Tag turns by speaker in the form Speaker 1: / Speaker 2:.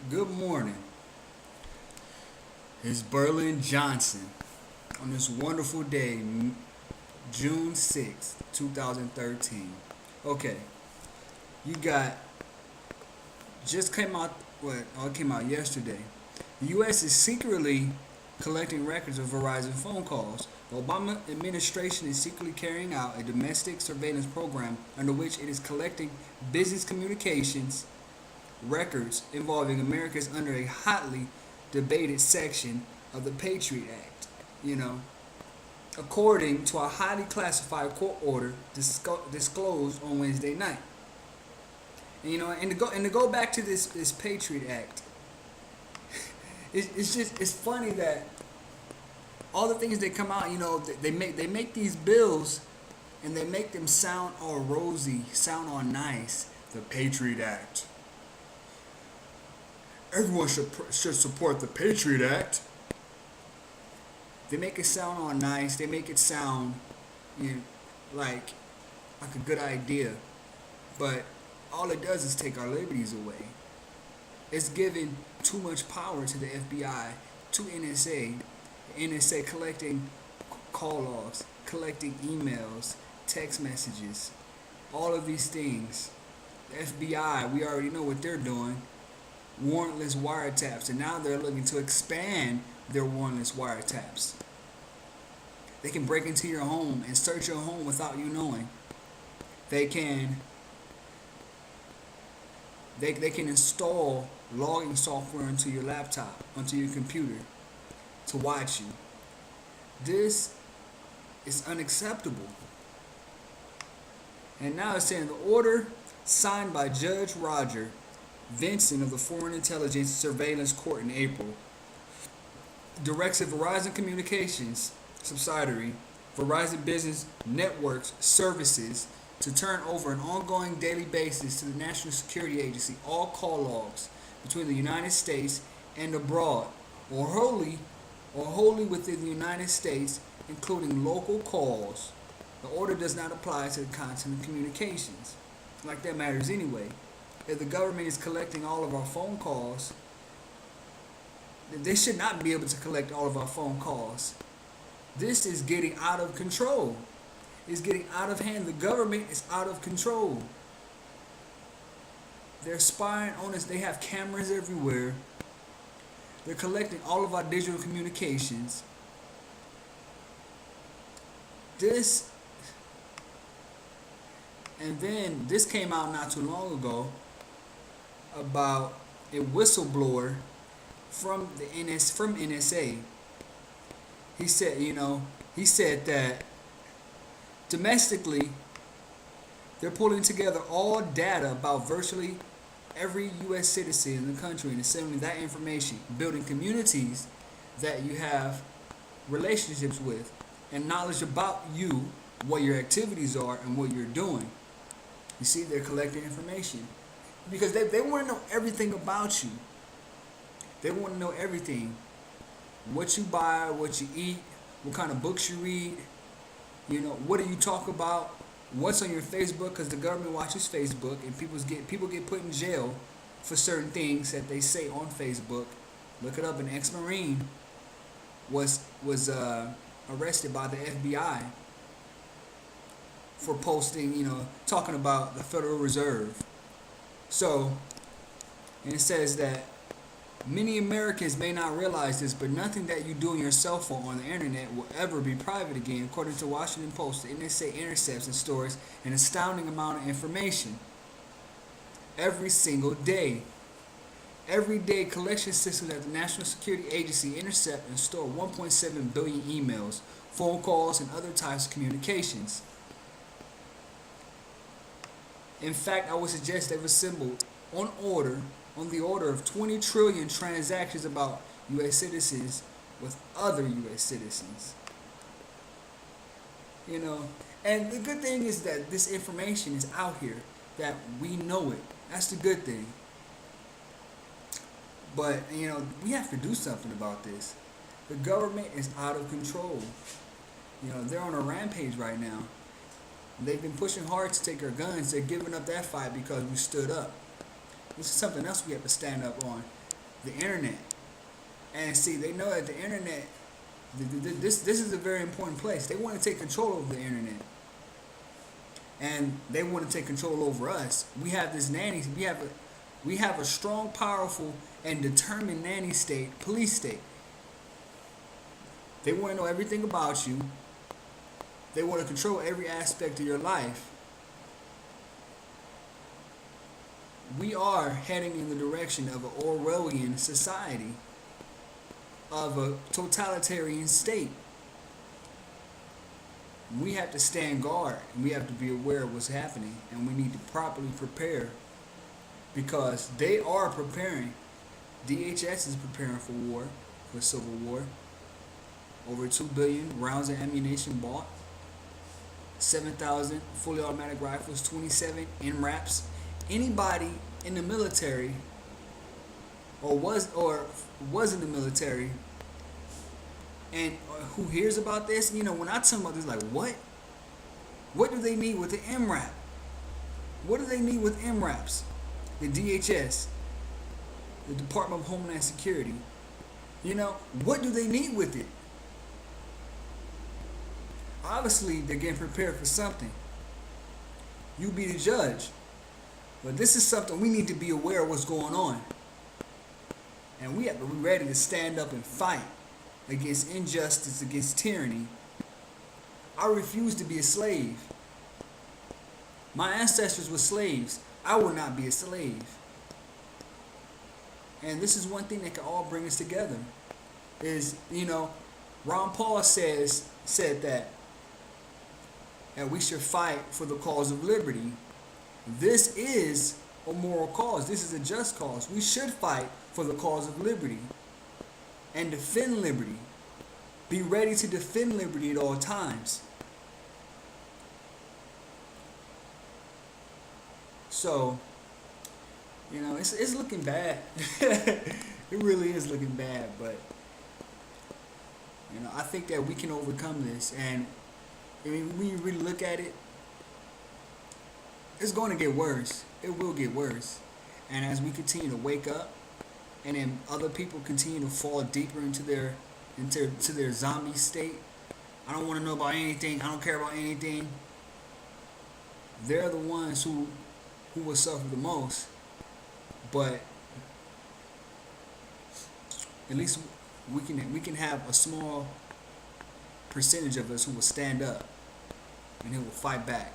Speaker 1: Good morning. It's Berlin Johnson on this wonderful day, June 6th, 2013. Okay, you got just came out. It came out yesterday. The U.S. is secretly collecting records of Verizon phone calls. The Obama administration is secretly carrying out a domestic surveillance program under which it is collecting business communications records involving Americans under a hotly debated section of the Patriot Act. You know, according to a highly classified court order disclosed on Wednesday night. And to go back to this Patriot Act, it's funny that all the things that come out, they make these bills and they make them sound all rosy, sound all nice. The Patriot Act. Everyone should support the Patriot Act. They make it sound all nice. They make it sound, you know, like like a good idea, but all it does is take our liberties away. It's giving too much power to the FBI, to NSA. The NSA collecting call logs, collecting emails, text messages, all of these things. The FBI, we already know what they're doing. Warrantless wiretaps, and now they're looking to expand their warrantless wiretaps. They can break into your home and search your home without you knowing. They can they can install logging software into your laptop, onto your computer to watch you. This is unacceptable. And now it's saying the order signed by Judge Roger Vinson of the Foreign Intelligence Surveillance Court in April directs a Verizon Communications subsidiary, Verizon Business Networks Services, to turn over an ongoing daily basis to the National Security Agency all call logs between the United States and abroad, or wholly within the United States, including local calls. The order does not apply to the content of communications. Like that matters anyway. If the government is collecting all of our phone calls, they should not be able to collect all of our phone calls. This is getting out of control. It's getting out of hand. The government is out of control. They're spying on us. They have cameras everywhere. They're collecting all of our digital communications. This, and then this came out not too long ago about a whistleblower from from NSA. He said that domestically they're pulling together all data about virtually every U.S. citizen in the country and assembling that information, building communities that you have relationships with and knowledge about you, what your activities are, and what you're doing. You see, they're collecting information because they want to know everything about you. They want to know everything: what you buy, what you eat, what kind of books you read, what do you talk about, what's on your Facebook, because the government watches Facebook, and people get put in jail for certain things that they say on Facebook. Look it up. An ex-Marine was arrested by the FBI for posting, talking about the Federal Reserve. So, and it says that many Americans may not realize this, but nothing that you do on your cell phone or on the internet will ever be private again. According to Washington Post, the NSA intercepts and stores an astounding amount of information every single day. Every day, collection systems at the National Security Agency intercept and store 1.7 billion emails, phone calls, and other types of communications. In fact, I would suggest they've assembled on the order of 20 trillion transactions about U.S. citizens with other U.S. citizens. And the good thing is that this information is out here, that we know it. That's the good thing. But, we have to do something about this. The government is out of control. They're on a rampage right now. They've been pushing hard to take our guns. They're giving up that fight because we stood up. This is something else we have to stand up on. the internet. And see, they know that the internet, this is a very important place. They want to take control over the internet, and they want to take control over us. We have this nanny. We have a strong, powerful, and determined nanny state, police state. They want to know everything about you. They want to control every aspect of your life. We are heading in the direction of an Orwellian society, of a totalitarian state. We have to stand guard, and we have to be aware of what's happening, and we need to properly prepare, because they are preparing. DHS is preparing for war, for civil war. Over 2 billion rounds of ammunition bought, 7,000 fully automatic rifles, 27 NRAPs. Anybody in the military or was in the military and who hears about this, when I tell them about this, like, what do they need with the MRAP? What do they need with MRAPs? The DHS, the Department of Homeland Security, what do they need with it? Obviously, they're getting prepared for something. You be the judge. But this is something we need to be aware of what's going on. And we have to be ready to stand up and fight against injustice, against tyranny. I refuse to be a slave. My ancestors were slaves. I will not be a slave. And this is one thing that can all bring us together. Is, Ron Paul said that we should fight for the cause of liberty. This is a moral cause. This is a just cause. We should fight for the cause of liberty and defend liberty. Be ready to defend liberty at all times. So, it's looking bad. It really is looking bad, but I think that we can overcome this. And when you really look at it, it's going to get worse. It will get worse. And as we continue to wake up, and then other people continue to fall deeper into their zombie state, I don't want to know about anything. I don't care about anything. They're the ones who will suffer the most. But at least we can have a small percentage of us who will stand up and who will fight back.